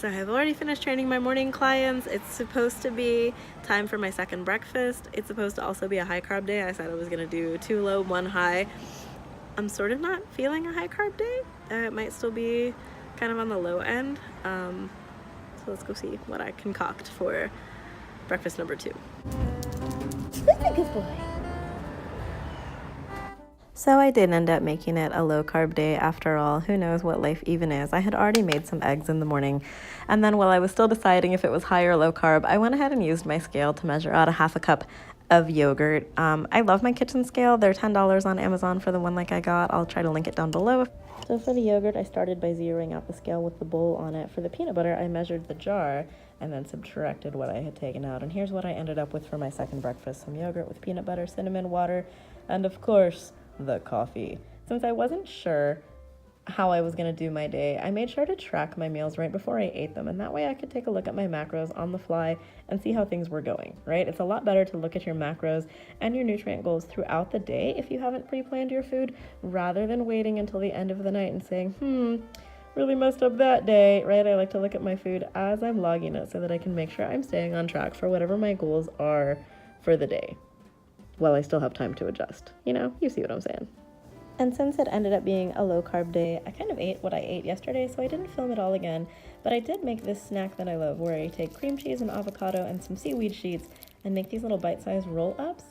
So I've already finished training my morning clients. It's supposed to be time for my second breakfast. It's supposed to also be a high carb day. I said I was gonna do 2 low, 1 high. I'm sort of not feeling a high carb day. It might still be kind of on the low end. So let's go see what I concoct for breakfast number 2. Who's a good boy? So I did end up making it a low carb day after all. Who knows what life even is. I had already made some eggs in the morning, and then while I was still deciding if it was high or low carb, I went ahead and used my scale to measure out a half a cup of yogurt. I love my kitchen scale. They're $10 on Amazon for the one like I got. I'll try to link it down below. So for the yogurt, I started by zeroing out the scale with the bowl on it. For the peanut butter, I measured the jar and then subtracted what I had taken out. And here's what I ended up with for my second breakfast: some yogurt with peanut butter, cinnamon, water, and of course, the coffee. Since I wasn't sure how I was going to do my day, I made sure to track my meals right before I ate them, and that way I could take a look at my macros on the fly and see how things were going, right? It's a lot better to look at your macros and your nutrient goals throughout the day if you haven't pre-planned your food, rather than waiting until the end of the night and saying, really messed up that day, right? I like to look at my food as I'm logging it so that I can make sure I'm staying on track for whatever my goals are for the day. Well, I still have time to adjust. You see what I'm saying. And since it ended up being a low carb day, I kind of ate what I ate yesterday, so I didn't film it all again, but I did make this snack that I love, where I take cream cheese and avocado and some seaweed sheets and make these little bite-sized roll-ups.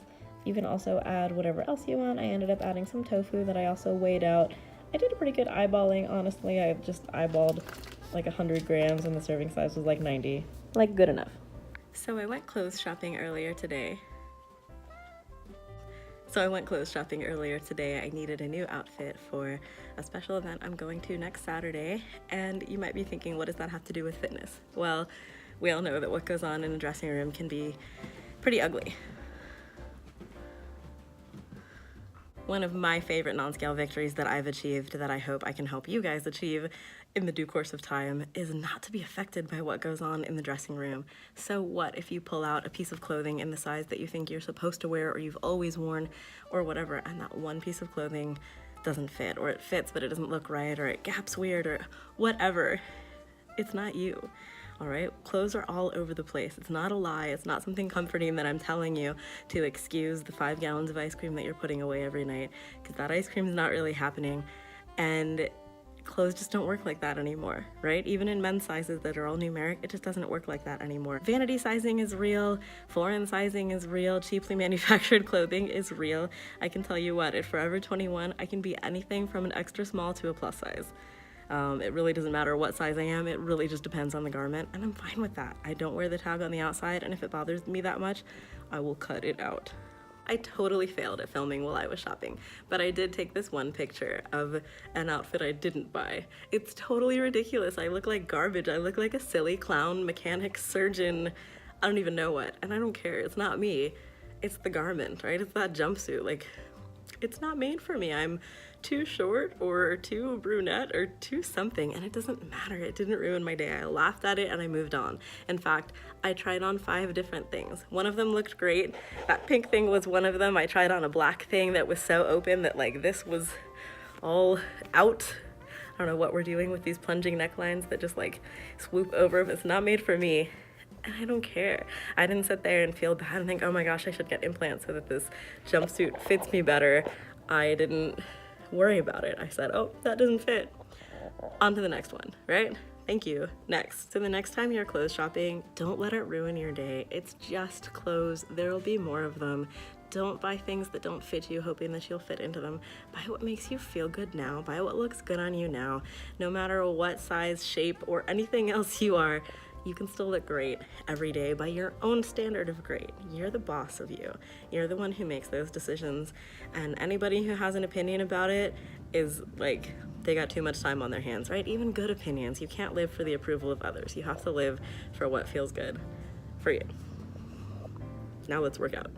You can also add whatever else you want. I ended up adding some tofu that I also weighed out. I did a pretty good eyeballing, honestly. I just eyeballed like 100 grams and the serving size was like 90. Like, good enough. So I went clothes shopping earlier today. I needed a new outfit for a special event I'm going to next Saturday, and you might be thinking, what does that have to do with fitness? Well, we all know that what goes on in a dressing room can be pretty ugly. One of my favorite non-scale victories that I've achieved, that I hope I can help you guys achieve in the due course of time, is not to be affected by what goes on in the dressing room. So what if you pull out a piece of clothing in the size that you think you're supposed to wear, or you've always worn, or whatever, and that one piece of clothing doesn't fit, or it fits but it doesn't look right, or it gaps weird, or whatever? It's not you. All right, clothes are all over the place. It's not a lie. It's not something comforting that I'm telling you to excuse the 5 gallons of ice cream that you're putting away every night, because that ice cream is not really happening. And clothes just don't work like that anymore, right? Even in men's sizes that are all numeric, it just doesn't work like that anymore. Vanity sizing is real. Foreign sizing is real. Cheaply manufactured clothing is real. I can tell you what, at Forever 21, I can be anything from an extra small to a plus size. It really doesn't matter what size I am. It really just depends on the garment, and I'm fine with that. I don't wear the tag on the outside, and if it bothers me that much, I will cut it out. I totally failed at filming while I was shopping, but I did take this one picture of an outfit I didn't buy. It's totally ridiculous. I look like garbage. I look like a silly clown, mechanic, surgeon, I don't even know what, and I don't care. It's not me. It's the garment, right? It's that jumpsuit. Like, it's not made for me. I'm too short or too brunette or too something, and it doesn't matter. It didn't ruin my day. I laughed at it and I moved on. In fact, I tried on 5 different things. One of them looked great. That pink thing was one of them. I tried on a black thing that was so open that like this was all out. I don't know what we're doing with these plunging necklines that just like swoop over. It's not made for me. And I don't care. I didn't sit there and feel bad and think, oh my gosh, I should get implants so that this jumpsuit fits me better. I didn't worry about it. I said, oh, that doesn't fit. On to the next one, right? Thank you. Next. So the next time you're clothes shopping, don't let it ruin your day. It's just clothes. There will be more of them. Don't buy things that don't fit you hoping that you'll fit into them. Buy what makes you feel good now. Buy what looks good on you now. No matter what size, shape, or anything else you are, you can still look great every day by your own standard of great. You're the boss of you. You're the one who makes those decisions. And anybody who has an opinion about it is like, they got too much time on their hands, right? Even good opinions. You can't live for the approval of others. You have to live for what feels good for you. Now let's work out.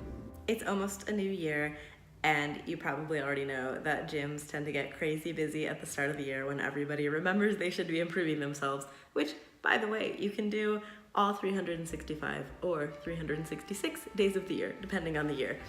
It's almost a new year, and you probably already know that gyms tend to get crazy busy at the start of the year when everybody remembers they should be improving themselves, which, by the way, you can do all 365 or 366 days of the year, depending on the year.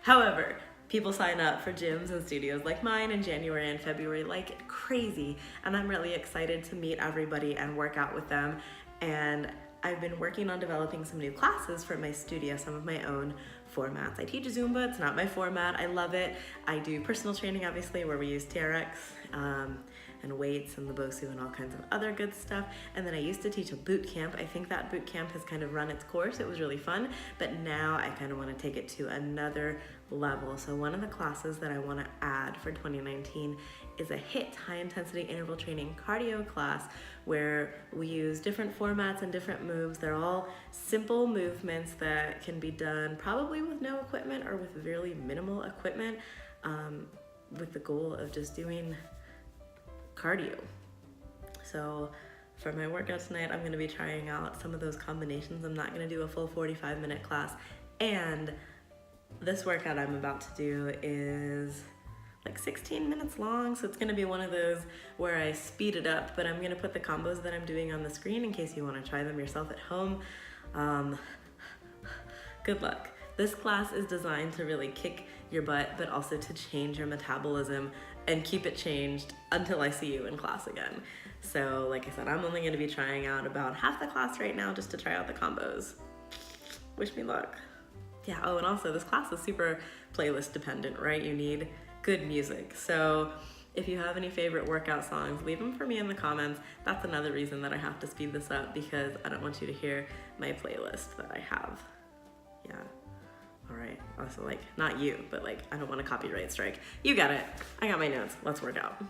However, people sign up for gyms and studios like mine in January and February like crazy, and I'm really excited to meet everybody and work out with them. and I've been working on developing some new classes for my studio, some of my own formats. I teach Zumba, it's not my format, I love it. I do personal training, obviously, where we use TRX and weights and the BOSU and all kinds of other good stuff. And then I used to teach a boot camp. I think that boot camp has kind of run its course. It was really fun, but now I kind of want to take it to another level. So one of the classes that I want to add for 2019 is a HIIT, high intensity interval training cardio class, where we use different formats and different moves. They're all simple movements that can be done probably with no equipment or with really minimal equipment, with the goal of just doing cardio. So for my workout tonight, I'm going to be trying out some of those combinations. I'm not going to do a full 45-minute class, and this workout I'm about to do is like 16 minutes long, so it's going to be one of those where I speed it up, but I'm going to put the combos that I'm doing on the screen in case you want to try them yourself at home. Good luck. This class is designed to really kick your butt, but also to change your metabolism and keep it changed until I see you in class again. So like I said, I'm only going to be trying out about half the class right now just to try out the combos. Wish me luck. Yeah, oh, and also this class is super playlist dependent, right? You need good music. So if you have any favorite workout songs, leave them for me in the comments. That's another reason that I have to speed this up, because I don't want you to hear my playlist that I have. Yeah. All right. Also, like, not you, but like, I don't want a copyright strike. You got it. I got my notes. Let's work out.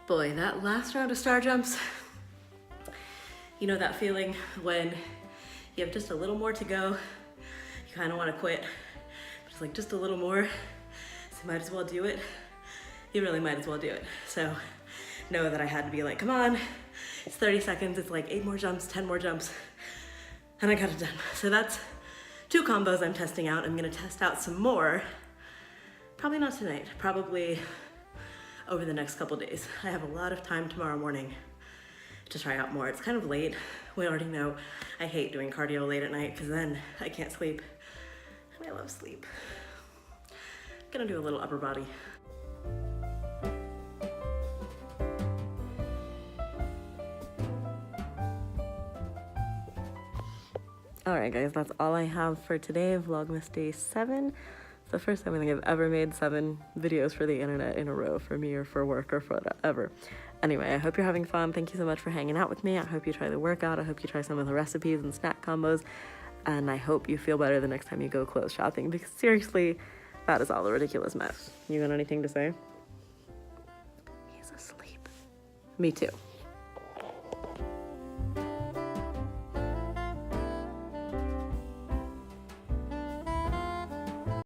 Boy, that last round of star jumps, you know that feeling when you have just a little more to go, you kind of want to quit, but it's like just a little more, so you might as well do it. You really might as well do it. So know that I had to be like, come on, it's 30 seconds, it's like 8 more jumps, 10 more jumps, and I got it done. So that's 2 combos I'm testing out. I'm gonna test out some more, probably not tonight, probably over the next couple days. I have a lot of time tomorrow morning to try out more. It's kind of late. We already know I hate doing cardio late at night because then I can't sleep. And I love sleep. I'm gonna do a little upper body. All right, guys, that's all I have for today. Vlogmas day 7. It's the first time I think I've ever made 7 videos for the internet in a row, for me or for work or for whatever. Anyway, I hope you're having fun. Thank you so much for hanging out with me. I hope you try the workout. I hope you try some of the recipes and snack combos. And I hope you feel better the next time you go clothes shopping, because seriously, that is all a ridiculous mess. You got anything to say? He's asleep. Me too.